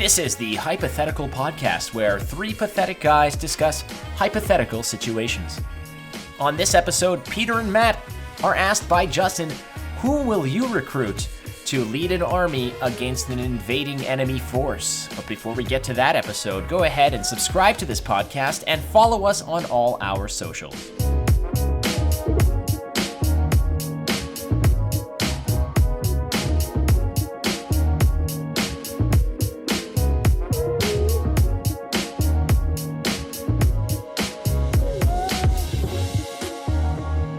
This is the Hypathetical podcast, where three pathetic guys discuss hypothetical situations. On this episode, Peter and Matt are asked by Justin, who will you recruit to lead an army against an invading enemy force? But before we get to that episode, go ahead and subscribe to this podcast and follow us on all our socials.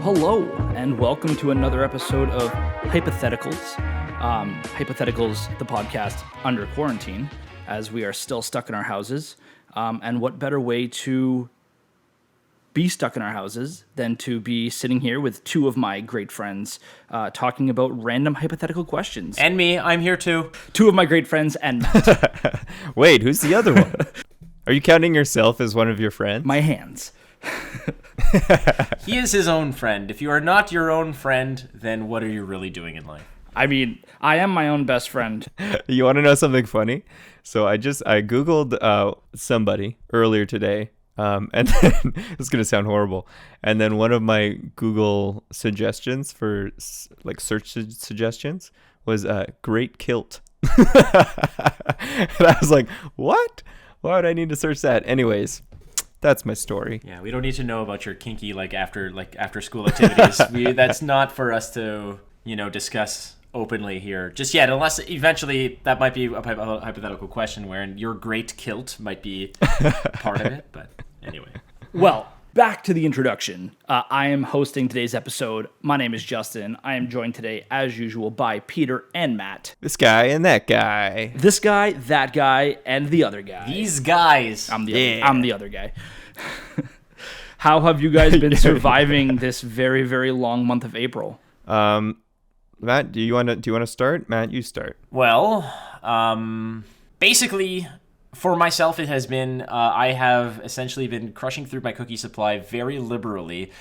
Hello, and welcome to another episode of Hypatheticals. Hypatheticals, the podcast under quarantine, as we are still stuck in our houses. And what better way to be stuck in our houses than to be sitting here with two of my great friends talking about random hypothetical questions. And me, I'm here too. Two of my great friends and Matt. Wait, who's the other one? Are you counting yourself as one of your friends? My hands. He is his own friend. If you are not your own friend, then what are you really doing in life? I mean, I am my own best friend. You want to know something funny? So I Googled somebody earlier today, and then this is going to sound horrible. And then one of my Google suggestions for search suggestions was great kilt. And I was like, what? Why would I need to search that? Anyways. That's my story. Yeah, we don't need to know about your kinky after school activities. That's not for us to discuss openly here just yet, unless eventually that might be a hypothetical question wherein your great kilt might be part of it. But anyway, well, back to the introduction. I am hosting today's episode. My name is Justin. I am joined today, as usual, by Peter and Matt. This guy and that guy. This guy, that guy, and the other guy. These guys. I'm the other guy. How have you guys been surviving this very, very long month of April? Matt, do you want to start? Matt, you start. Well, basically, for myself, it has been, I have essentially been crushing through my cookie supply very liberally.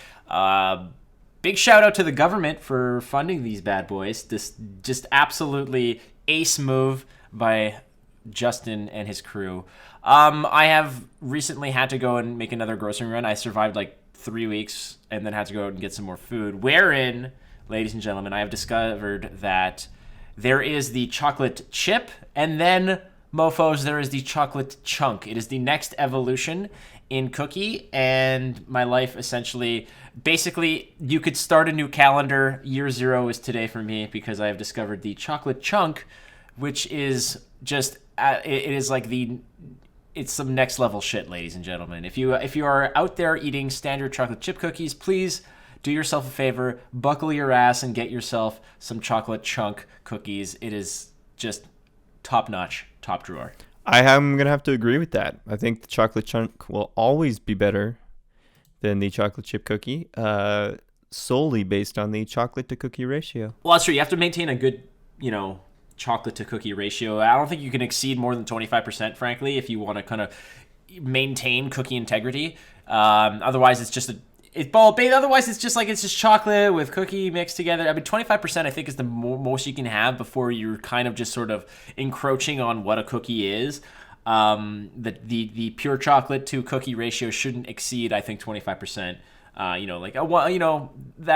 Big shout out to the government for funding these bad boys. This just absolutely ace move by Justin and his crew. I have recently had to go and make another grocery run. I survived 3 weeks and then had to go out and get some more food, wherein, ladies and gentlemen, I have discovered that there is the chocolate chip, and then, mofos, there is the chocolate chunk. It is the next evolution in cookie, and my life essentially, basically, you could start a new calendar. Year 0 is today for me because I have discovered the chocolate chunk, which is just, it is it's some next level shit, ladies and gentlemen. If you are out there eating standard chocolate chip cookies, please do yourself a favor, buckle your ass and get yourself some chocolate chunk cookies. It is just top notch, top drawer. I am going to have to agree with that. I think the chocolate chunk will always be better than the chocolate chip cookie, solely based on the chocolate to cookie ratio. Well, that's true. You have to maintain a good, chocolate to cookie ratio. I don't think you can exceed more than 25%, frankly, if you want to kind of maintain cookie integrity. Otherwise, it's just otherwise it's just chocolate with cookie mixed together. I mean, 25% I think is the most you can have before you're kind of just sort of encroaching on what a cookie is. The pure chocolate to cookie ratio shouldn't exceed, I think, 25%. That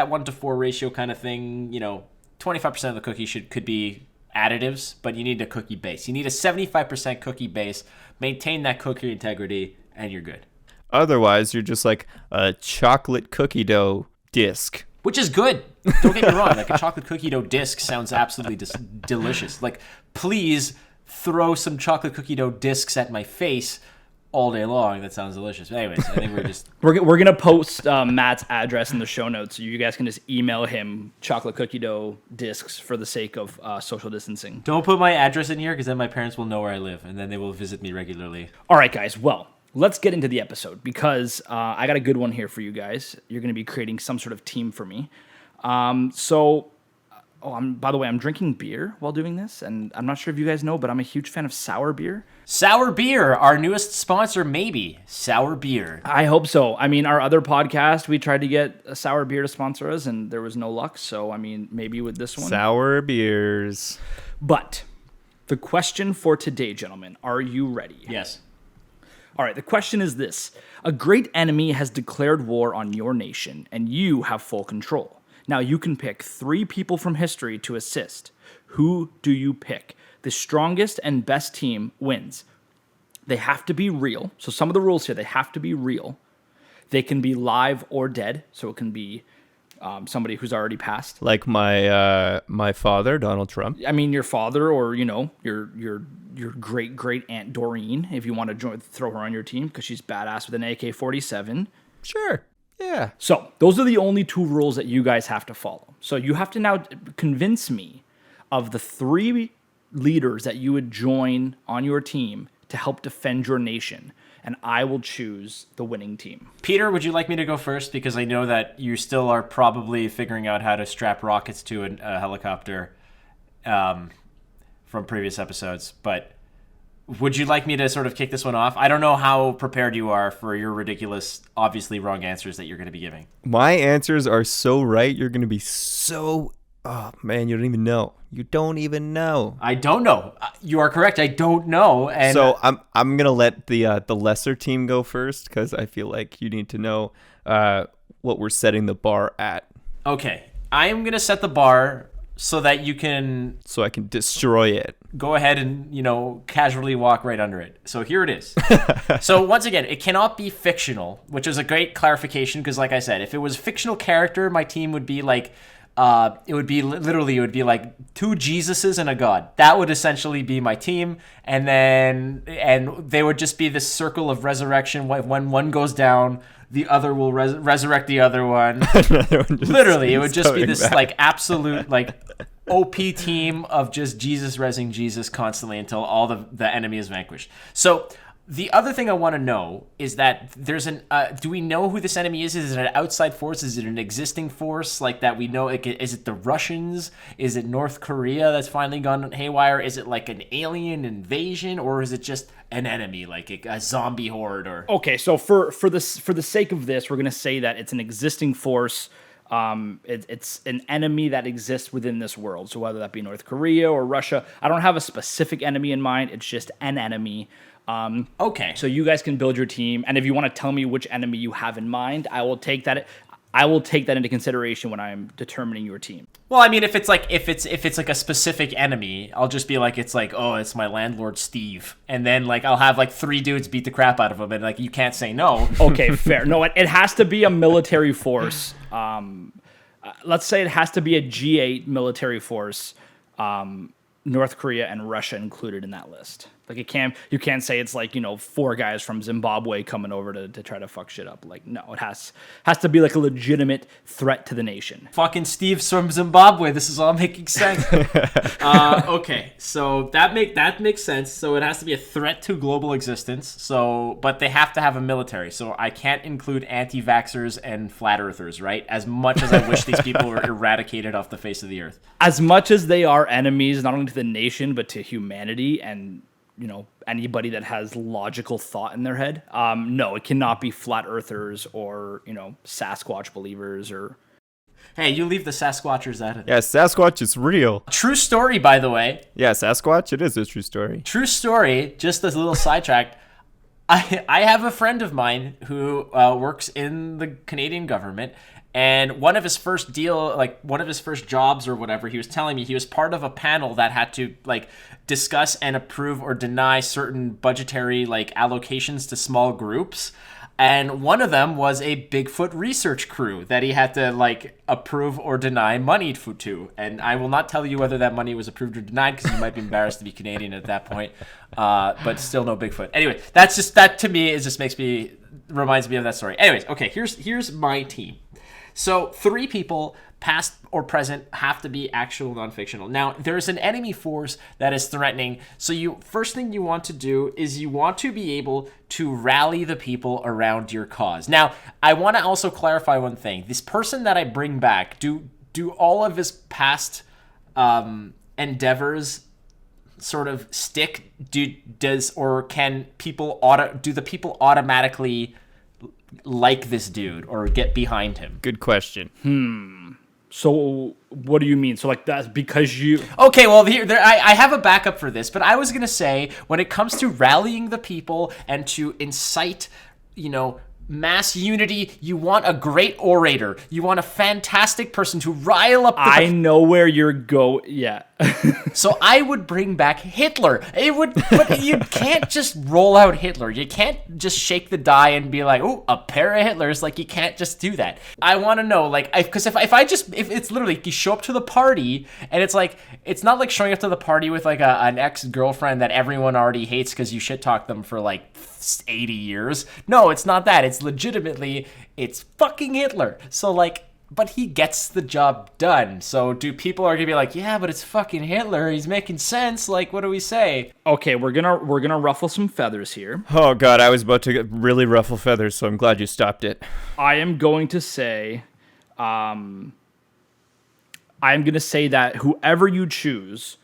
1-to-4 ratio kind of thing. 25% of the cookie could be additives, but you need a cookie base. You need a 75% cookie base. Maintain that cookie integrity, and you're good. Otherwise, you're just like a chocolate cookie dough disc. Which is good. Don't get me wrong. A chocolate cookie dough disc sounds absolutely delicious. Please throw some chocolate cookie dough discs at my face all day long. That sounds delicious. But anyways, I think we're just... we're going to post Matt's address in the show notes, so you guys can just email him chocolate cookie dough discs for the sake of social distancing. Don't put my address in here, because then my parents will know where I live, and then they will visit me regularly. All right, guys. Well, let's get into the episode, because I got a good one here for you guys. You're going to be creating some sort of team for me. By the way, I'm drinking beer while doing this, and I'm not sure if you guys know, but I'm a huge fan of sour beer. Sour beer, our newest sponsor, maybe. Sour beer. I hope so. I mean, our other podcast, we tried to get a sour beer to sponsor us, and there was no luck. So, I mean, maybe with this one. Sour beers. But The question for today, gentlemen, are you ready? Yes. All right, the question is this. A great enemy has declared war on your nation, and you have full control. Now, you can pick 3 people from history to assist. Who do you pick? The strongest and best team wins. They have to be real. So some of the rules here, they have to be real. They can be live or dead. So it can be somebody who's already passed. Like my father, Donald Trump. I mean, your father, or your great aunt Doreen, if you want to throw her on your team because she's badass with an AK-47. Sure. Yeah. So those are the only 2 rules that you guys have to follow. So you have to now convince me of the 3 leaders that you would join on your team to help defend your nation, and I will choose the winning team. Peter, would you like me to go first? Because I know that you still are probably figuring out how to strap rockets to a helicopter from previous episodes. But would you like me to sort of kick this one off? I don't know how prepared you are for your ridiculous, obviously wrong answers that you're going to be giving. My answers are so right. You're going to be so... Oh, man, you don't even know. You don't even know. I don't know. You are correct. I don't know. And so I'm gonna let the lesser team go first because I feel like you need to know what we're setting the bar at. Okay, I am gonna set the bar so that you can. So I can destroy it. Go ahead and casually walk right under it. So here it is. So once again, it cannot be fictional, which is a great clarification because, like I said, if it was a fictional character, my team would be like. It would be like 2 Jesuses and a God. That would essentially be my team, and they would just be this circle of resurrection. When one goes down, the other will resurrect the other one. Literally, it would just be this like absolute like OP team of just Jesus rezzing Jesus constantly until all the enemy is vanquished. So. The other thing I want to know is that there's do we know who this enemy is? Is it an outside force? Is it an existing force like that we know? Is it the Russians? Is it North Korea that's finally gone haywire? Is it like an alien invasion, or is it just an enemy, like a zombie horde? Or okay, so for the sake of this, we're gonna say that it's an existing force. It's an enemy that exists within this world. So whether that be North Korea or Russia, I don't have a specific enemy in mind. It's just an enemy. Okay. So you guys can build your team, and if you want to tell me which enemy you have in mind, I will take that into consideration when I'm determining your team. Well, I mean, if it's like a specific enemy, I'll just be like, it's my landlord Steve, and then like I'll have like 3 dudes beat the crap out of him, and like you can't say no. Okay, fair. No, it has to be a military force. Let's say it has to be a G8 military force. North Korea and Russia included in that list. Like you can't say it's like 4 guys from Zimbabwe coming over to try to fuck shit up. Like no, it has to be like a legitimate threat to the nation. Fucking Steve's from Zimbabwe. This is all making sense. Okay, so that makes sense. So it has to be a threat to global existence. So, but they have to have a military. So I can't include anti-vaxxers and flat earthers, right? As much as I wish these people were eradicated off the face of the earth. As much as they are enemies, not only to the nation but to humanity and anybody that has logical thought in their head. No, it cannot be flat earthers or, Sasquatch believers or... Hey, you leave the Sasquatchers out of it. Yeah, Sasquatch is real. True story, by the way. Yeah, Sasquatch, it is a true story. True story, just as a little sidetrack. I have a friend of mine who works in the Canadian government, and one of his first jobs or whatever, he was telling me he was part of a panel that had to like discuss and approve or deny certain budgetary like allocations to small groups. And one of them was a Bigfoot research crew that he had to like approve or deny money to. And I will not tell you whether that money was approved or denied because you might be embarrassed to be Canadian at that point. But still no Bigfoot. Anyway, that to me reminds me of that story. Anyways, okay, here's my team. So 3 people, past or present, have to be actual non-fictional. Now, there's an enemy force that is threatening. So first thing you want to do is you want to be able to rally the people around your cause. Now, I want to also clarify one thing. This person that I bring back, do all of his past endeavors sort of stick? Do the people automatically like this dude or get behind him? Good question. So what do you mean? So like that's because you... Okay, well, I have a backup for this, but I was going to say, when it comes to rallying the people and to incite, mass unity, you want a great orator. You want a fantastic person to rile up the... I know where you're going. Yeah. So I would bring back Hitler. But you can't just roll out Hitler. You can't just shake the die and be like, oh, a pair of Hitlers. Like, you can't just do that. I want to know, like, because if it's literally, you show up to the party and it's like, it's not like showing up to the party with like an ex-girlfriend that everyone already hates because you shit talk them for like 80 years. No, it's not that. It's legitimately, it's fucking Hitler. So like, but he gets the job done. So do people are gonna be like, yeah, but it's fucking Hitler. He's making sense. Like, what do we say? Okay, we're gonna ruffle some feathers here. Oh God, I was about to really ruffle feathers, so I'm glad you stopped it. I am going to say, I'm gonna say that whoever you choose,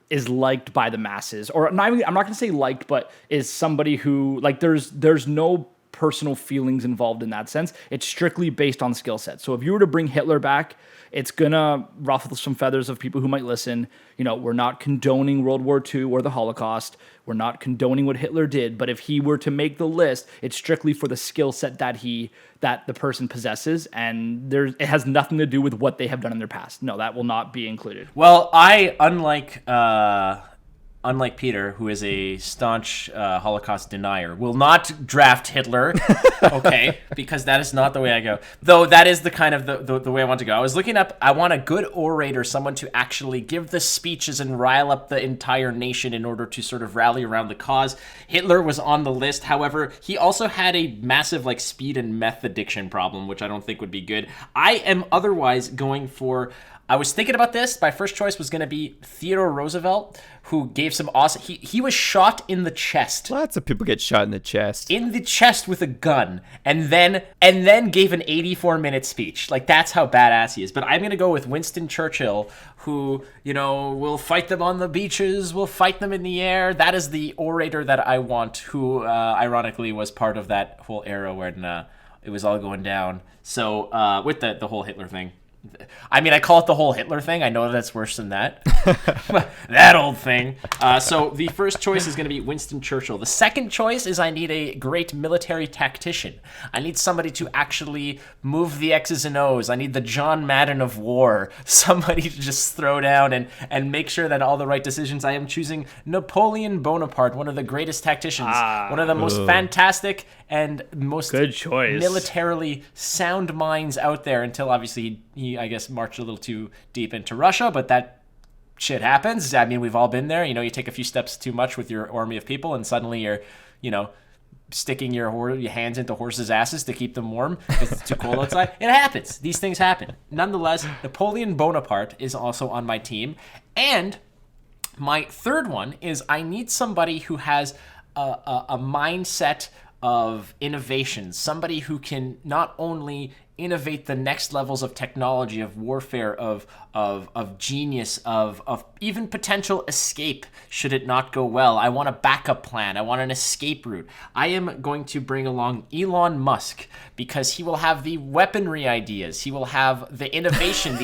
is liked by the masses, or not even, I'm not gonna say liked, but is somebody who, like, there's no personal feelings involved in that sense. It's strictly based on skill set. So if you were to bring Hitler back, it's gonna ruffle some feathers of people who might listen. We're not condoning World War II or the Holocaust. We're not condoning what Hitler did. But if he were to make the list, it's strictly for the skill set that the person possesses, and it has nothing to do with what they have done in their past. No, that will not be included. Well, unlike Peter, who is a staunch Holocaust denier, will not draft Hitler, okay, because that is not the way I go. Though that is the kind of the way I want to go. I was looking up, I want a good orator, someone to actually give the speeches and rile up the entire nation in order to sort of rally around the cause. Hitler was on the list. However, he also had a massive like speed and meth addiction problem, which I don't think would be good. I am otherwise going for... I was thinking about this. My first choice was going to be Theodore Roosevelt, who gave some awesome... He was shot in the chest. Lots of people get shot in the chest. In the chest with a gun, and then gave an 84-minute speech. Like, that's how badass he is. But I'm going to go with Winston Churchill, who, will fight them on the beaches, will fight them in the air. That is the orator that I want, who, ironically, was part of that whole era when it was all going down. So, with the whole Hitler thing. I mean, I call it the whole Hitler thing. I know that's worse than that. That old thing. So the first choice is going to be Winston Churchill. The second choice is I need a great military tactician. I need somebody to actually move the X's and O's. I need the John Madden of war. Somebody to just throw down and make sure that all the right decisions. I am choosing Napoleon Bonaparte, one of the greatest tacticians. One of the most fantastic and most good choice, militarily sound minds out there, until obviously he I guess marched a little too deep into Russia, but that shit happens. I mean, we've all been there. You take a few steps too much with your army of people, and suddenly you're, sticking your hands into horses' asses to keep them warm because it's too cold outside. It happens. These things happen. Nonetheless, Napoleon Bonaparte is also on my team. And my third one is I need somebody who has a mindset of innovation, somebody who can not only innovate the next levels of technology, of warfare, of genius, of even potential escape should it not go well. I want a backup plan. I want an escape route. I am going to bring along Elon Musk because he will have the weaponry ideas. He will have the innovation,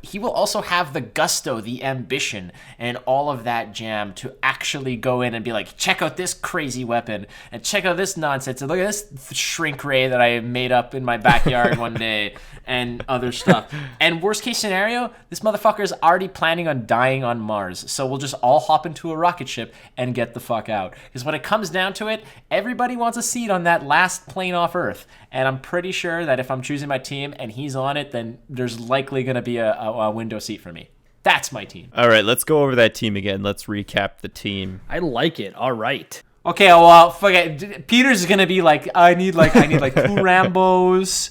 he will also have the gusto, the ambition, and all of that jam to actually go in and be like, check out this crazy weapon, and check out this nonsense, and look at this shrink ray that I made up in my backyard one day, and other stuff. And worst case scenario, this motherfucker is already planning on dying on Mars, so we'll just all hop into a rocket ship and get the fuck out. Because when it comes down to it, everybody wants a seat on that last plane off Earth, and I'm pretty sure that if I'm choosing my team and he's on it, then there's likely going to be a window seat for me. That's my team. All right, let's go over that team again. Let's recap the team. I like it. All right. Okay, well, forget. Peter's gonna be like, I need like 2 Rambos.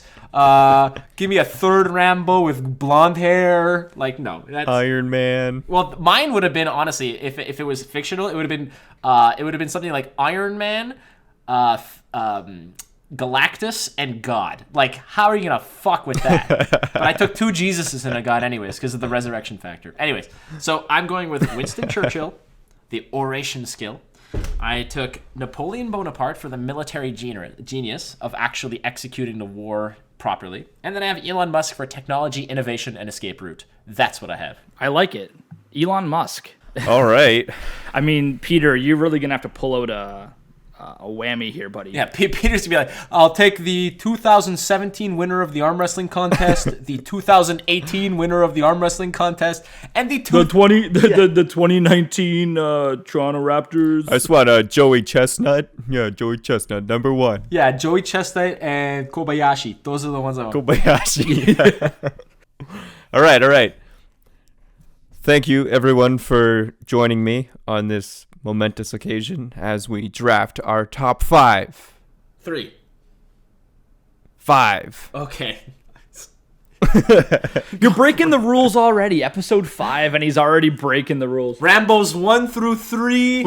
Give me a third Rambo with blonde hair. Like, no, that's Iron Man. Well, mine would have been, honestly, if it was fictional, it would have been something like Iron Man, Galactus, and God. Like, how are you gonna fuck with that? But I took 2 Jesuses and a God anyways because of the resurrection factor. Anyways, so I'm going with Winston Churchill, the oration skill. I took Napoleon Bonaparte for the military genius of actually executing the war properly. And then I have Elon Musk for technology, innovation, and escape route. That's what I have. I like it. Elon Musk. All right. I mean, Peter, you're really going to have to pull out a whammy here, buddy. Yeah, Peter's to be like, I'll take the 2017 winner of the arm wrestling contest, the 2018 winner of the arm wrestling contest, and the 2019 Toronto Raptors. I just want Joey Chestnut. Yeah, Joey Chestnut, number 1. Yeah, Joey Chestnut and Kobayashi. Those are the ones I want. Kobayashi. All right. Thank you, everyone, for joining me on this momentous occasion as we draft our top 5. 3. 5. Okay. You're breaking the rules already. Episode 5, and he's already breaking the rules. Rambo's 1 through 3.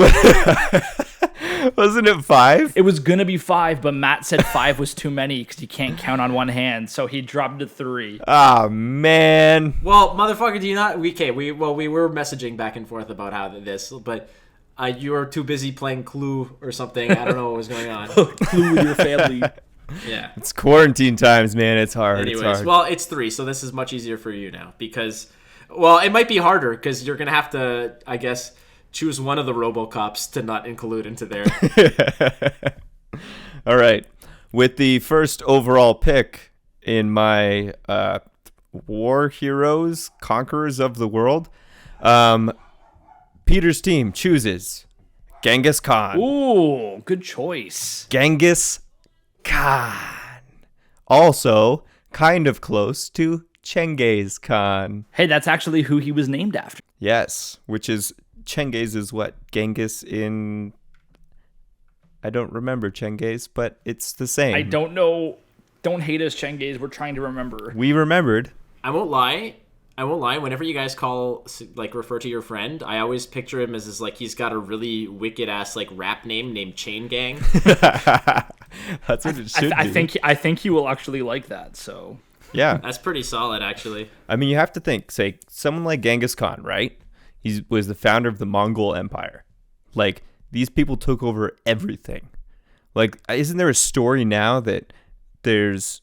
Wasn't it 5? It was going to be 5, but Matt said 5 was too many because you can't count on one hand, so he dropped to 3. Ah, man. Well, motherfucker, do you not? We were messaging back and forth about how this, but you were too busy playing Clue or something. I don't know what was going on. Clue with your family. Yeah. It's quarantine times, man. It's hard. Anyways, it's hard. well, it's 3, so this is much easier for you now because, well, it might be harder because you're gonna have to, I guess, choose one of the RoboCops to not include into there. All right. With the first overall pick in my War Heroes, Conquerors of the World, Peter's team chooses Genghis Khan. Ooh, good choice. Genghis Khan. Also, kind of close to Chengiz Khan. Hey, that's actually who he was named after. Yes, which is Chengiz is what? Genghis in... I don't remember Chengiz, but it's the same. I don't know. Don't hate us, Chengiz. We're trying to remember. We remembered. I won't lie. Whenever you guys refer to your friend, I always picture him as like he's got a really wicked ass like rap name named Chain Gang. That's what it should be. I think he will actually like that. So yeah, that's pretty solid, actually. I mean, you have to think. Say someone like Genghis Khan, right? He was the founder of the Mongol Empire. Like these people took over everything. Like, isn't there a story now that there's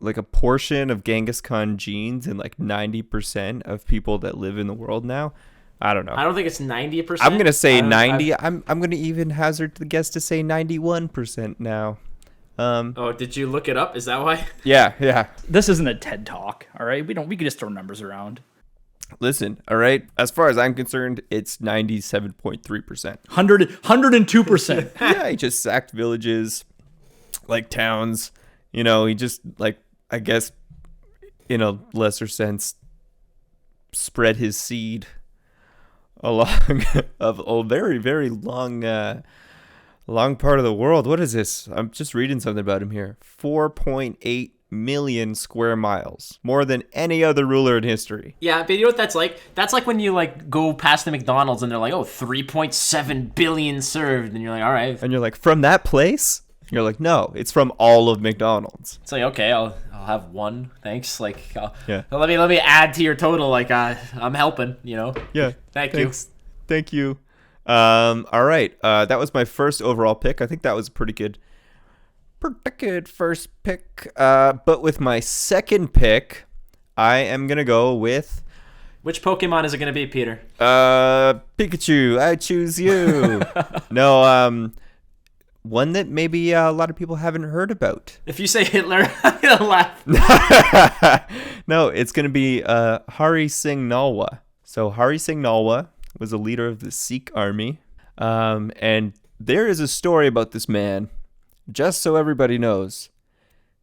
like a portion of Genghis Khan genes in like 90% of people that live in the world now? I don't know. I don't think it's 90%. I'm gonna say 90. I'm gonna even hazard the guess to say 91% now. Oh, did you look it up? Is that why? Yeah. this isn't a TED talk, all right? We can just throw numbers around. Listen, all right. As far as I'm concerned, it's 97.3%. 102%. Yeah, he just sacked villages, like towns. You know, he just like, I guess, in a lesser sense, spread his seed along of a very, very long part of the world. What is this? I'm just reading something about him here. 4.8 million square miles, more than any other ruler in history. Yeah, but you know what that's like? That's like when you like go past the McDonald's and they're like, oh, 3.7 billion served, and you're like, all right. And you're like, from that place? You're like, no, it's from all of McDonald's. It's like, okay, I'll have one, thanks. Like, yeah. Let me add to your total. Like, I'm helping, you know. Yeah. Thanks. Thank you. All right. That was my first overall pick. I think that was a pretty good first pick. But with my second pick, I am gonna go with. Which Pokemon is it gonna be, Peter? Pikachu. I choose you. No. One that maybe a lot of people haven't heard about. If you say Hitler, I'm going to laugh. No, it's going to be Hari Singh Nalwa. So Hari Singh Nalwa was a leader of the Sikh army. And there is a story about this man, just so everybody knows.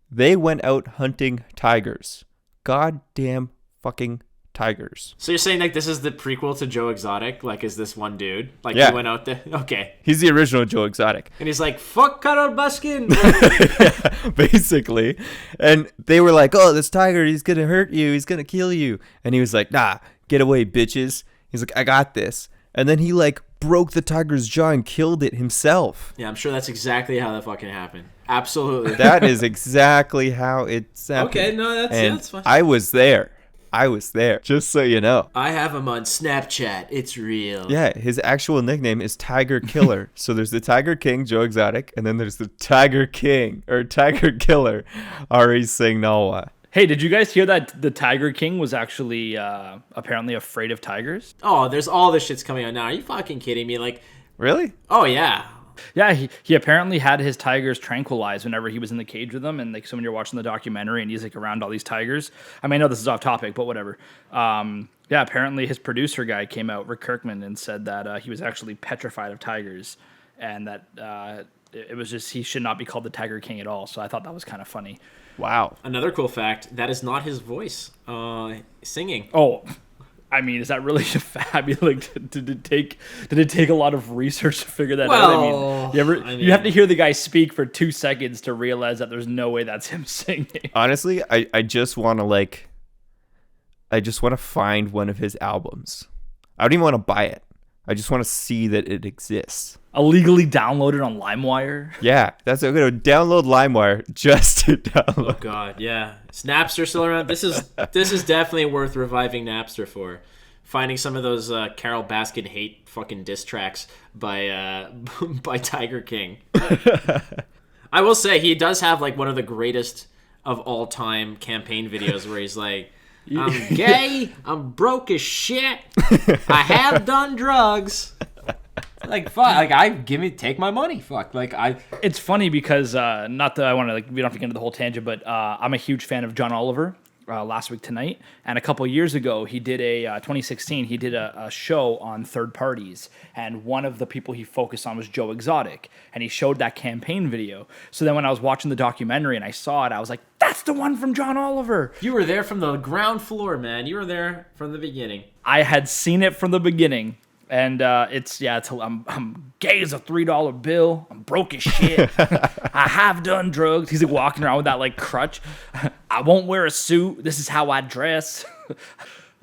They went out hunting tigers. Goddamn fucking tigers. So you're saying like this is the prequel to Joe Exotic? Like, is this one dude? Like, yeah. He went out there? Okay. He's the original Joe Exotic. And he's like, fuck Carol Baskin. Yeah, basically. And they were like, oh, this tiger, he's going to hurt you. He's going to kill you. And he was like, nah, get away, bitches. He's like, I got this. And then he like broke the tiger's jaw and killed it himself. Yeah, I'm sure that's exactly how that fucking happened. Absolutely. That is exactly how it's happened. Okay, no, that's fine. I was there. I was there, just so you know. I have him on Snapchat. It's real. Yeah, his actual nickname is Tiger Killer. So there's the Tiger King, Joe Exotic, and then there's the Tiger King, or Tiger Killer, Ari Singh Nalwa. Hey, did you guys hear that the Tiger King was actually apparently afraid of tigers? Oh, there's all this shit's coming out now. Are you fucking kidding me? Like, Really? oh yeah. Yeah, he apparently had his tigers tranquilized whenever he was in the cage with them. And like, so when you're watching the documentary and he's like around all these tigers, I mean, I know this is off topic, but whatever. Yeah, apparently his producer guy came out, Rick Kirkman, and said that he was actually petrified of tigers, and that it was just he should not be called the Tiger King at all. So I thought that was kind of funny. Wow. Another cool fact, that is not his voice singing. Oh, I mean, is that really fabulous? Like, did it take a lot of research to figure that out? I mean, you have to hear the guy speak for 2 seconds to realize that there's no way that's him singing. Honestly, I just want to find one of his albums. I don't even want to buy it. I just want to see that it exists. Illegally downloaded on LimeWire? Yeah, that's I'm going to download LimeWire just to download. Oh god, yeah. Is Napster still around? This is definitely worth reviving Napster for. Finding some of those Carol Baskin hate fucking diss tracks by by Tiger King. I will say he does have like one of the greatest of all time campaign videos where he's like, I'm gay, I'm broke as shit, I have done drugs. Like fuck, like take my money, fuck. Like It's funny because not that I want to like we don't have to get into the whole tangent, but I'm a huge fan of John Oliver. Last week tonight, and a couple years ago he did 2016 he did a show on third parties, and one of the people he focused on was Joe Exotic, and he showed that campaign video. So then when I was watching the documentary and I saw it, I was like, that's the one from John Oliver. You were there from the ground floor, man. You were there from the beginning. I had seen it from the beginning. And I'm gay as a $3 bill. I'm broke as shit. I have done drugs. He's like walking around with that like crutch. I won't wear a suit. This is how I dress.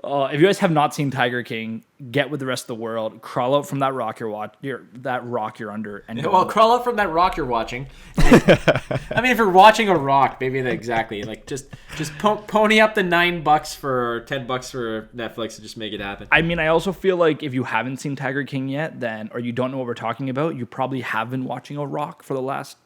If you guys have not seen Tiger King, get with the rest of the world. Crawl out from that rock you're under. And well, crawl out from that rock you're watching. I mean, if you're watching a rock, maybe exactly. Like just pony up the $9 for $10 for Netflix and just make it happen. I mean, I also feel like if you haven't seen Tiger King yet, or you don't know what we're talking about, you probably have been watching a rock for the last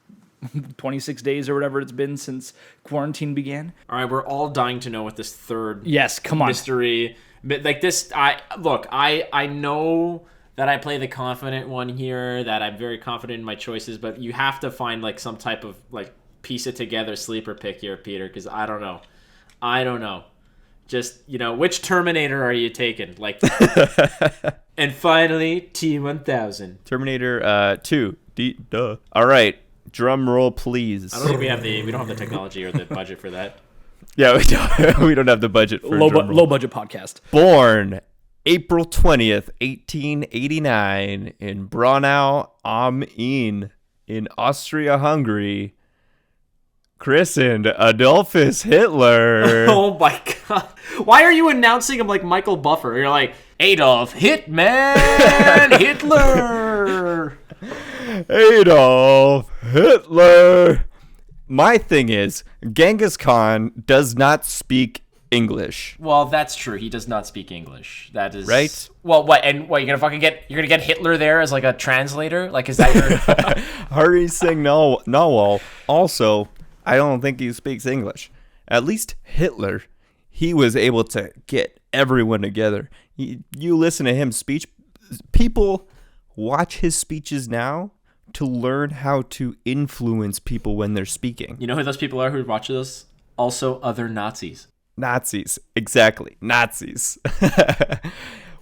26 days or whatever it's been since quarantine began. All right, we're all dying to know what this third come on mystery, but like this. I know that I play the confident one here, that I'm very confident in my choices, but you have to find like some type of like piece it together sleeper pick here, Peter, because I don't know. Just, which Terminator are you taking? Like, and finally, T-1000. Terminator 2. Duh. All right. Drum roll, please. I don't think we don't have the technology or the budget for that. Yeah, we don't have the budget for low budget podcast. Born April 20th, 1889 in Braunau am Inn in Austria-Hungary. Christened Adolphus Hitler. Oh my god. Why are you announcing him like Michael Buffer? You're like, Adolf Hitman Hitler. Adolf Hitler. My thing is, Genghis Khan does not speak English. Well, that's true. He does not speak English. That is right. Well, what? And what? You're gonna get Hitler there as like a translator? Like, is that your? Hari Singh Nawal. Also, I don't think he speaks English. At least Hitler, he was able to get everyone together. You listen to him speech, people watch his speeches now to learn how to influence people when they're speaking. You know who those people are who watch those? Also other Nazis. Nazis. Exactly. Nazis.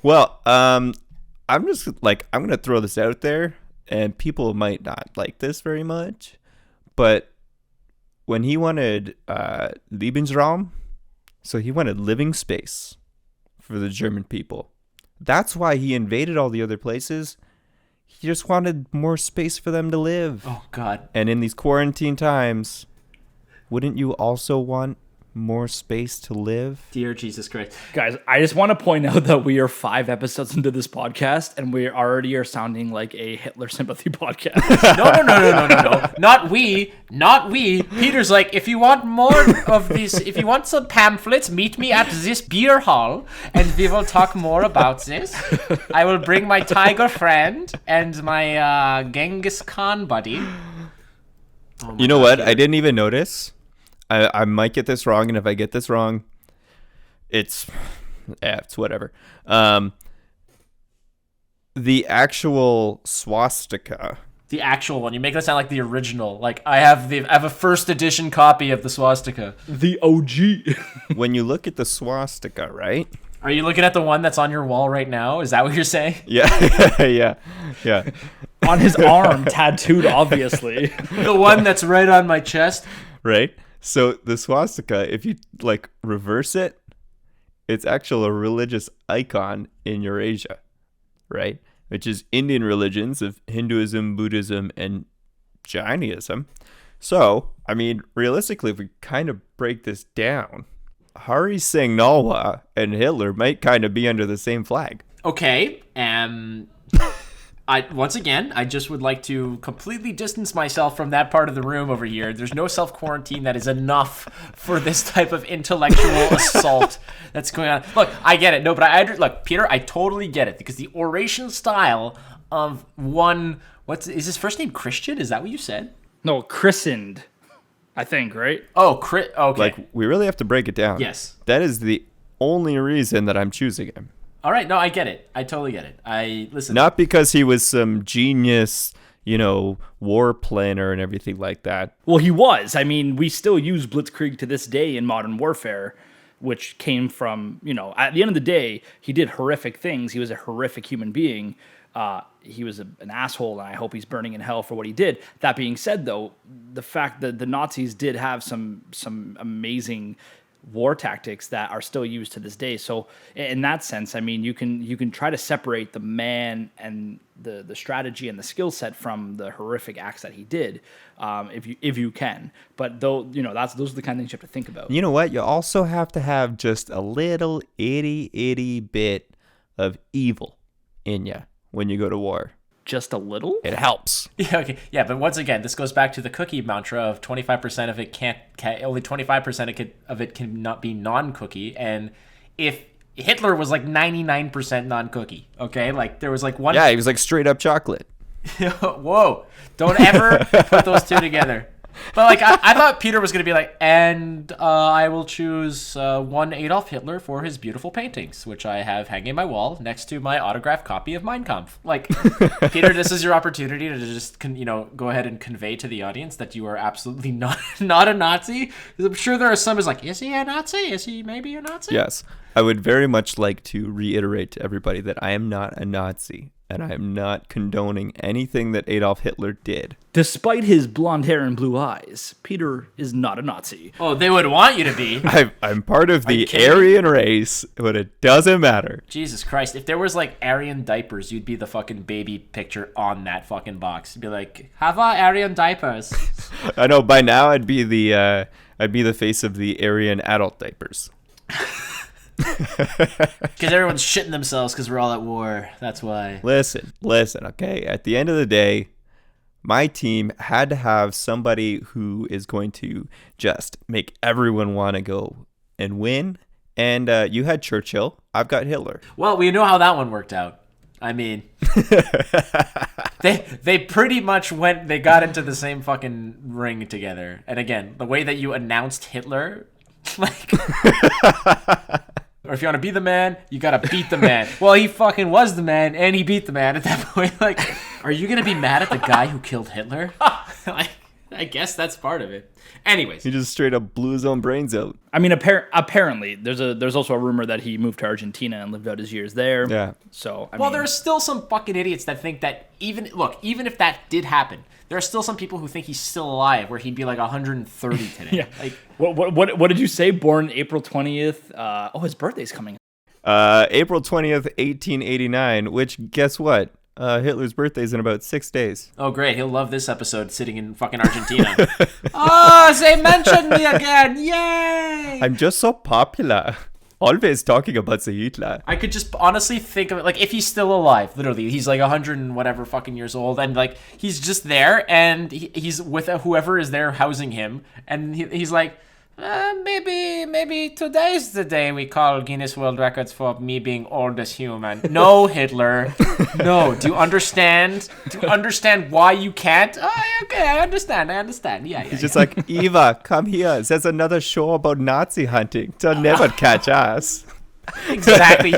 Well, I'm going to throw this out there, and people might not like this very much, but when he wanted Lebensraum, so he wanted living space for the German people. That's why he invaded all the other places. He just wanted more space for them to live. Oh, God. And in these quarantine times, wouldn't you also want more space to live. Dear Jesus Christ. Guys, I just want to point out that we are 5 episodes into this podcast, and we already are sounding like a Hitler sympathy podcast. No. Not we. Peter's like, if you want more of these, if you want some pamphlets, meet me at this beer hall, and we will talk more about this. I will bring my tiger friend and my Genghis Khan buddy. Oh You know God, what? Peter. I didn't even notice. I might get this wrong, and if I get this wrong, it's whatever. The actual swastika. The actual one. You make that sound like the original. Like I have a first edition copy of the swastika. The OG. When you look at the swastika, right? Are you looking at the one that's on your wall right now? Is that what you're saying? Yeah, yeah. On his arm, tattooed, obviously. The one that's right on my chest? Right? So the swastika, if you like reverse it, it's actually a religious icon in Eurasia, right? Which is Indian religions of Hinduism, Buddhism, and Jainism. So, I mean, realistically, if we kind of break this down, Hari Singh Nalwa and Hitler might kind of be under the same flag. Okay, I just would like to completely distance myself from that part of the room over here. There's no self-quarantine that is enough for this type of intellectual assault that's going on. Look, I get it. No, but look, Peter, I totally get it because the oration style of one, is his first name Christian? Is that what you said? No, christened, I think, right? Oh, okay. Like, we really have to break it down. Yes. That is the only reason that I'm choosing him. All right, no, I get it. I totally get it. Listen. Not because he was some genius, war planner and everything like that. Well, he was. I mean, we still use blitzkrieg to this day in modern warfare, which came from, at the end of the day, he did horrific things. He was a horrific human being. He was an asshole, and I hope he's burning in hell for what he did. That being said, though, the fact that the Nazis did have some amazing war tactics that are still used to this day. So in that sense, I mean, you can try to separate the man and the strategy and the skill set from the horrific acts that he did, if you can. But though, those are the kind of things you have to think about. You know what? You also have to have just a little itty bit of evil in you when you go to war. Just a little? It helps. Yeah, okay. Yeah, but once again, this goes back to the cookie mantra of 25% of it only 25% of it can not be non-cookie. And if Hitler was like 99% non-cookie, okay? Like there was like one. Yeah, he was like straight up chocolate. Whoa. Don't ever put those two together. But like I thought Peter was going to be like, and I will choose one Adolf Hitler for his beautiful paintings, which I have hanging on my wall next to my autographed copy of Mein Kampf. Like, Peter, this is your opportunity to just go ahead and convey to the audience that you are absolutely not a Nazi. 'Cause I'm sure there are some who's like, is he a Nazi? Is he maybe a Nazi? Yes. I would very much like to reiterate to everybody that I am not a Nazi. And I am not condoning anything that Adolf Hitler did. Despite his blonde hair and blue eyes, Peter is not a Nazi. Oh, they would want you to be. I'm part of the kidding me? Aryan race, but it doesn't matter. Jesus Christ. If there was like Aryan diapers, you'd be the fucking baby picture on that fucking box. You'd be like, have our Aryan diapers. I know by now I'd be the face of the Aryan adult diapers. Because everyone's shitting themselves because we're all at war. That's why. Listen, okay? At the end of the day, my team had to have somebody who is going to just make everyone want to go and win. And you had Churchill. I've got Hitler. Well, we know how that one worked out. I mean, they pretty much they got into the same fucking ring together. And again, the way that you announced Hitler, like... Or if you want to be the man, you got to beat the man. Well, he fucking was the man, and he beat the man at that point. Like, are you going to be mad at the guy who killed Hitler? Like, I guess that's part of it. Anyways. He just straight up blew his own brains out. I mean, apparently, there's also a rumor that he moved to Argentina and lived out his years there. Yeah. So, I well, mean, there's still some fucking idiots that think that even if that did happen, there are still some people who think he's still alive, where he'd be like 130 today. Yeah. Like, what did you say? Born April 20th. His birthday's coming. April 20th, 1889, which, guess what? Hitler's birthday is in about 6 days. Oh, great. He'll love this episode sitting in fucking Argentina. Oh, they mentioned me again. Yay! I'm just so popular. Always talking about the Hitler. I could just honestly think of it, like, if he's still alive, literally, he's like 100 and whatever fucking years old, and like, he's just there, and he's with whoever is there housing him, and he's like, maybe today's the day we call Guinness World Records for me being old as human. No, Hitler. No. Do you understand? Do you understand why you can't? Oh, okay, I understand. Yeah. He's just like, Eva, come here. There's another show about Nazi hunting. They'll never catch us. Exactly.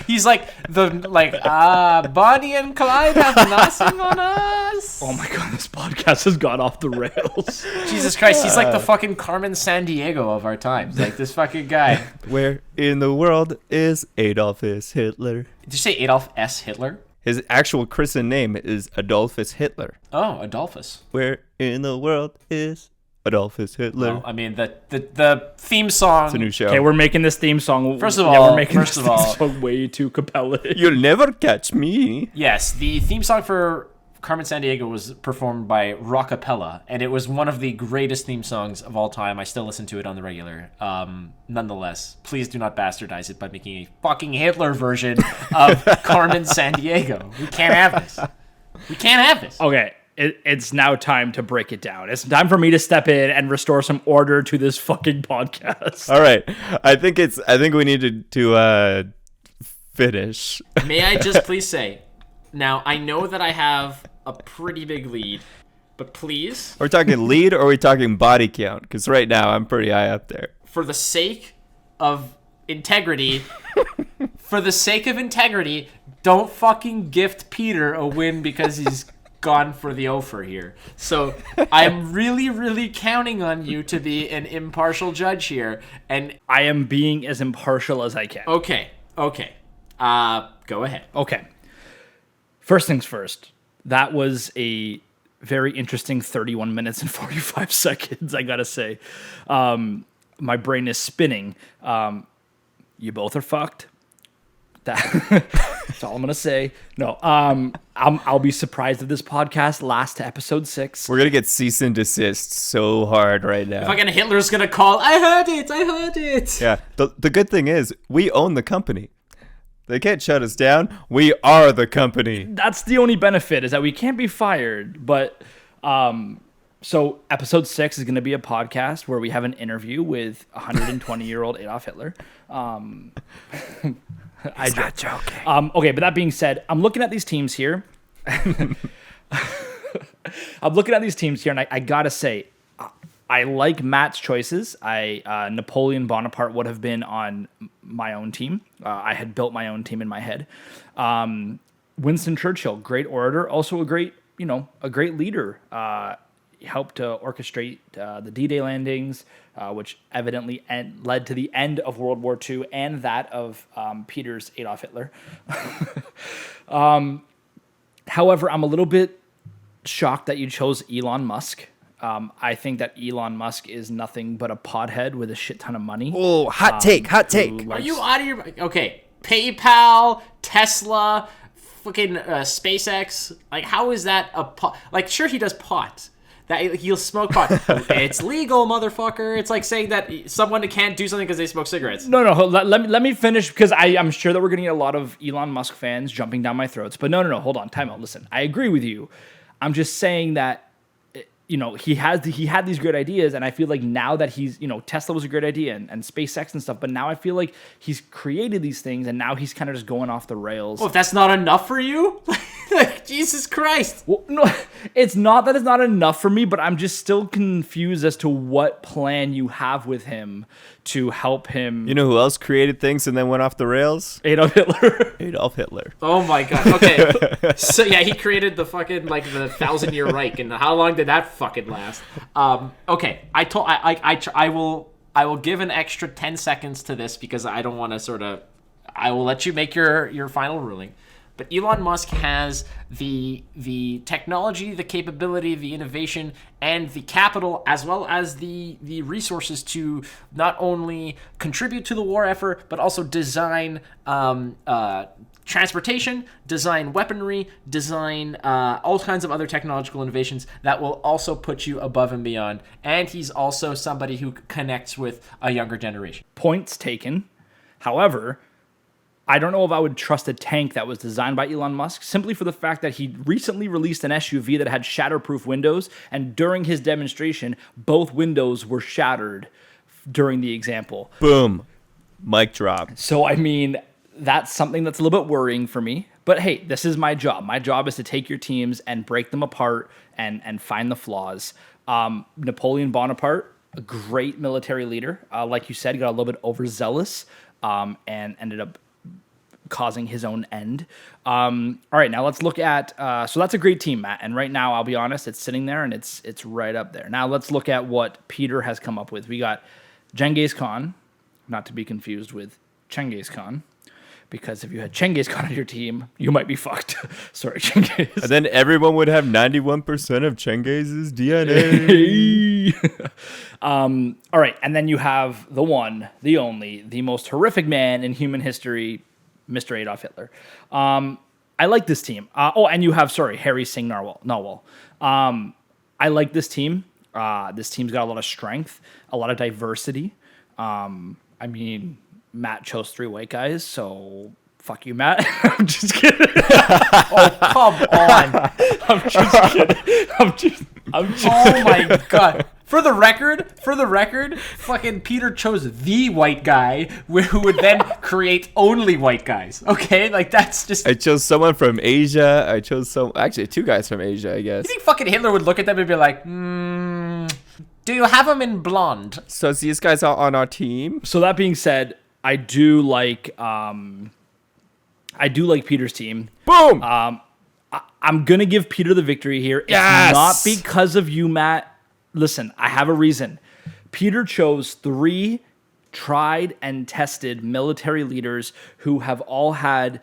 He's like Bonnie and Clyde have nothing on us. Oh my god, this podcast has gone off the rails. Jesus Christ, he's like the fucking Carmen Sandiego of our times. Like this fucking guy. Where in the world is Adolphus Hitler? Did you say Adolf S. Hitler? His actual christened name is Adolphus Hitler. Oh, Adolphus. Where in the world is Adolphus Hitler? Well, I mean, the theme song. It's a new show. Okay, we're making this theme song. First of all, we're making this theme song way too compelling. You'll never catch me. Yes, the theme song for Carmen Sandiego was performed by Rockapella, and it was one of the greatest theme songs of all time. I still listen to it on the regular. Nonetheless, please do not bastardize it by making a fucking Hitler version of Carmen Sandiego. We can't have this. We can't have this. Okay. It's now time to break it down. It's time for me to step in and restore some order to this fucking podcast. All right. I think we need to finish. May I just please say, now I know that I have a pretty big lead, but please. Are we talking lead or are we talking body count? Because right now I'm pretty high up there. For the sake of integrity, don't fucking gift Peter a win because he's gone for the offer here. So I'm really, really counting on you to be an impartial judge here. And I am being as impartial as I can. Okay. Go ahead. Okay. First things first. That was a very interesting 31 minutes and 45 seconds, I gotta say. My brain is spinning. You both are fucked. That's all I'm gonna say. No, I'll be surprised if this podcast lasts to episode 6. We're gonna get cease and desist so hard right now. Fucking Hitler's gonna call. I heard it. Yeah. The good thing is we own the company. They can't shut us down. We are the company. That's the only benefit, is that we can't be fired. But so episode 6 is gonna be a podcast where we have an interview with 120-year-old Adolf Hitler. I'm not joking. Okay, but that being said, I'm looking at these teams here. And I gotta say, I like Matt's choices. Napoleon Bonaparte would have been on my own team. I had built my own team in my head. Winston Churchill, great orator, also a great leader. He helped to orchestrate the D-Day landings, which evidently led to the end of World War II and that of Peter's Adolf Hitler. However, I'm a little bit shocked that you chose Elon Musk. I think that Elon Musk is nothing but a pothead with a shit ton of money. Oh, hot take. Are you out of your... Okay, PayPal, Tesla, fucking SpaceX. Like, how is that a pot? Like, sure, he does pot. That he'll smoke pot. It's legal, motherfucker. It's like saying that someone can't do something because they smoke cigarettes. No. Let me finish, because I'm sure that we're going to get a lot of Elon Musk fans jumping down my throats. But no. Hold on. Time out. Listen, I agree with you. I'm just saying that, he had these great ideas, and I feel like now that he's, Tesla was a great idea and SpaceX and stuff, but now I feel like he's created these things and now he's kind of just going off the rails. Well, if that's not enough for you, like, Jesus Christ. Well, no, it's not that it's not enough for me, but I'm just still confused as to what plan you have with him to help him. You know who else created things and then went off the rails? Adolf Hitler. Adolf Hitler. Oh my God. Okay. So yeah, he created the fucking the 1,000-year Reich, and how long did that fucking last? Okay. I will give an extra 10 seconds to this because I don't want to I will let you make your final ruling. But Elon Musk has the technology, the capability, the innovation, and the capital, as well as the resources to not only contribute to the war effort, but also design transportation, design weaponry, design all kinds of other technological innovations that will also put you above and beyond. And he's also somebody who connects with a younger generation. Points taken. However, I don't know if I would trust a tank that was designed by Elon Musk, simply for the fact that he recently released an SUV that had shatterproof windows, and during his demonstration, both windows were shattered during the example. Boom. Mic drop. So, I mean, that's something that's a little bit worrying for me. But hey, this is my job. My job is to take your teams and break them apart and find the flaws. Napoleon Bonaparte, a great military leader. Like you said, got a little bit overzealous and ended up causing his own end. All right, now let's look at, so that's a great team, Matt. And right now, I'll be honest, it's sitting there and it's right up there. Now let's look at what Peter has come up with. We got Genghis Khan, not to be confused with Chenghis Khan, because if you had Chenghis Khan on your team, you might be fucked. Sorry, Chenghis. And then everyone would have 91% of Chenghis's DNA. All right, and then you have the one, the only, the most horrific man in human history, Mr. Adolf Hitler. I like this team. And you have, Harry Singh Narwhal. I like this team. This team's got a lot of strength, a lot of diversity. I mean, Matt chose 3 white guys, so fuck you, Matt. I'm just kidding. Oh, come on. I'm just kidding. I'm just Oh my god. For the record, fucking Peter chose the white guy who would then create only white guys. Okay? Like, that's just... I chose someone from Asia. I chose actually 2 guys from Asia, I guess. You think fucking Hitler would look at them and be like, do you have them in blonde? So is these guys all on our team? So that being said, I do like Peter's team. Boom! I'm going to give Peter the victory here. It's Yes! not because of you, Matt. Listen, I have a reason. Peter chose 3 tried and tested military leaders who have all had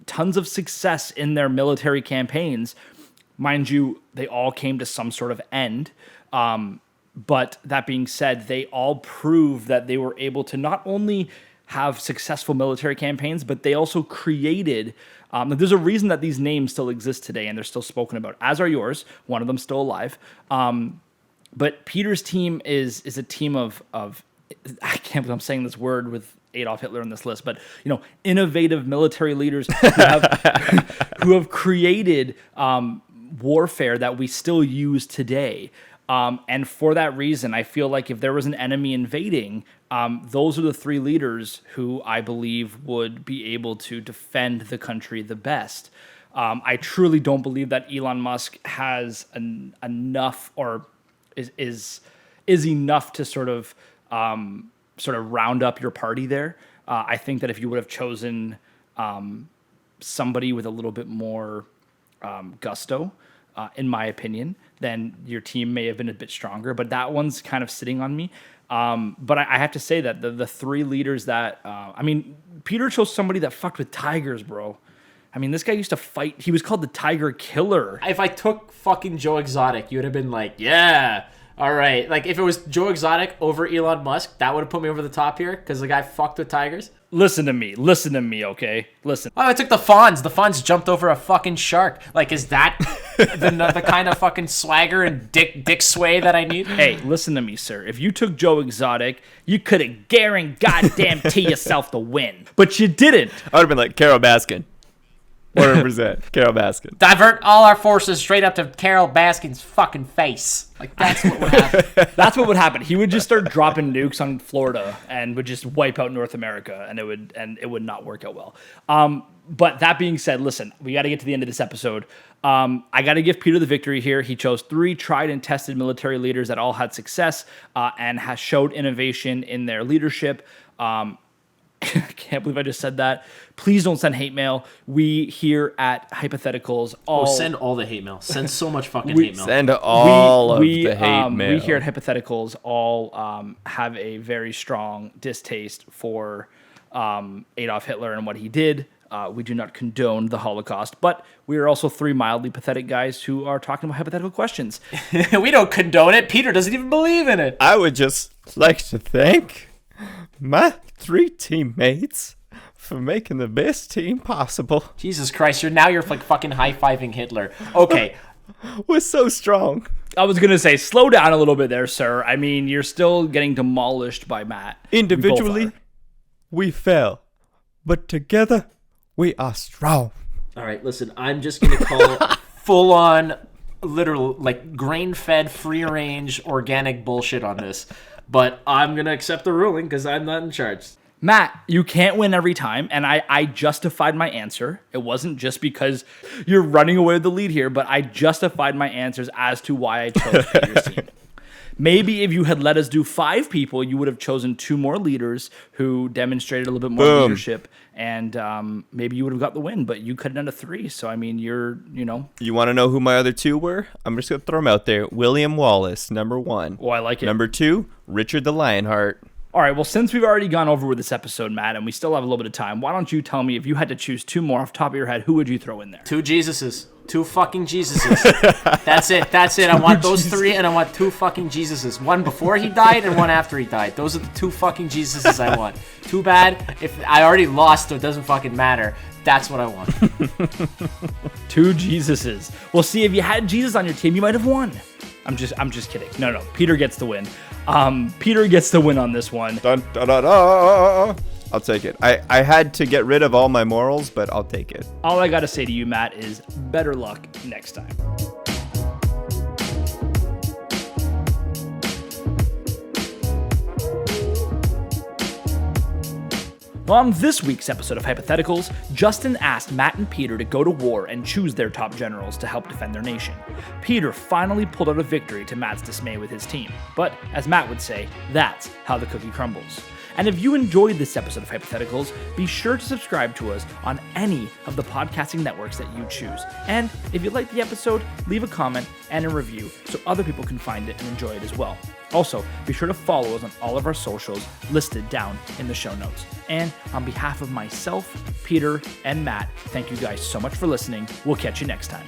tons of success in their military campaigns. Mind you, they all came to some sort of end. But that being said, they all proved that they were able to not only have successful military campaigns, but they also created... there's a reason that these names still exist today and they're still spoken about, as are yours. One of them still alive. But Peter's team is a team of I can't believe I'm saying this word with Adolf Hitler on this list, but innovative military leaders who have created warfare that we still use today. And for that reason, I feel like if there was an enemy invading, those are the 3 leaders who I believe would be able to defend the country the best. I truly don't believe that Elon Musk has enough or is enough to sort of round up your party there. I think that if you would have chosen somebody with a little bit more gusto, in my opinion, then your team may have been a bit stronger. But that one's kind of sitting on me. But I have to say that the 3 leaders that... Peter chose somebody that fucked with tigers, bro. I mean, this guy used to fight. He was called the Tiger Killer. If I took fucking Joe Exotic, you would have been like, yeah, all right. Like, if it was Joe Exotic over Elon Musk, that would have put me over the top here because the guy fucked with tigers. Listen to me, okay? Listen. Oh, I took the Fonz. The Fonz jumped over a fucking shark. Like, is that the kind of fucking swagger and dick sway that I need? Hey, listen to me, sir. If you took Joe Exotic, you could have guaranteed yourself the win. But you didn't. I would have been like Carol Baskin. 100% Carol Baskin. Divert all our forces straight up to Carol Baskin's fucking face. Like, that's what would happen. That's what would happen. He would just start dropping nukes on Florida and would just wipe out North America, and it would not work out well. But that being said, listen, we got to get to the end of this episode. I got to give Peter the victory here. He chose 3 tried and tested military leaders that all had success and has showed innovation in their leadership. I can't believe I just said that. Please don't send hate mail. We here at Hypatheticals send all the hate mail. Send so much fucking hate mail. Send all of the hate mail. We here at Hypatheticals all have a very strong distaste for Adolf Hitler and what he did. We do not condone the Holocaust, but we are also three mildly pathetic guys who are talking about hypothetical questions. We don't condone it. Peter doesn't even believe in it. I would just like to thank my 3 teammates for making the best team possible. Jesus Christ, you're like fucking high-fiving Hitler. Okay. We're so strong. I was going to say, slow down a little bit there, sir. I mean, you're still getting demolished by Matt. Individually, we fell, but together, we are strong. All right, listen, I'm just going to call full-on, literal, like, grain-fed, free-range, organic bullshit on this. But I'm going to accept the ruling because I'm not in charge. Matt, you can't win every time, and I justified my answer. It wasn't just because you're running away with the lead here, but I justified my answers as to why I chose Peter's team. Maybe if you had let us do 5 people, you would have chosen 2 more leaders who demonstrated a little bit more leadership, and maybe you would have got the win, but you cut it down to 3, so I mean, You want to know who my other 2 were? I'm just going to throw them out there. William Wallace, number 1. Oh, I like it. Number 2, Richard the Lionheart. All right, well, since we've already gone over with this episode, Matt, and we still have a little bit of time, why don't you tell me, if you had to choose 2 more off the top of your head, who would you throw in there? 2 Jesuses. 2 fucking Jesuses. That's it. I want those 3, and I want 2 fucking Jesuses. 1 before he died and 1 after he died. Those are the 2 fucking Jesuses I want. Too bad. If I already lost, so it doesn't fucking matter. That's what I want. 2 Jesuses. Well, see, if you had Jesus on your team, you might have won. I'm just kidding. No. Peter gets the win. Peter gets the win on this one. Dun, dun, dun, dun. I'll take it. I had to get rid of all my morals, but I'll take it. All I got to say to you, Matt, is better luck next time. Well, on this week's episode of Hypatheticals, Justin asked Matt and Peter to go to war and choose their top generals to help defend their nation. Peter finally pulled out a victory to Matt's dismay with his team. But, as Matt would say, that's how the cookie crumbles. And if you enjoyed this episode of Hypatheticals, be sure to subscribe to us on any of the podcasting networks that you choose. And if you liked the episode, leave a comment and a review so other people can find it and enjoy it as well. Also, be sure to follow us on all of our socials listed down in the show notes. And on behalf of myself, Peter, and Matt, thank you guys so much for listening. We'll catch you next time.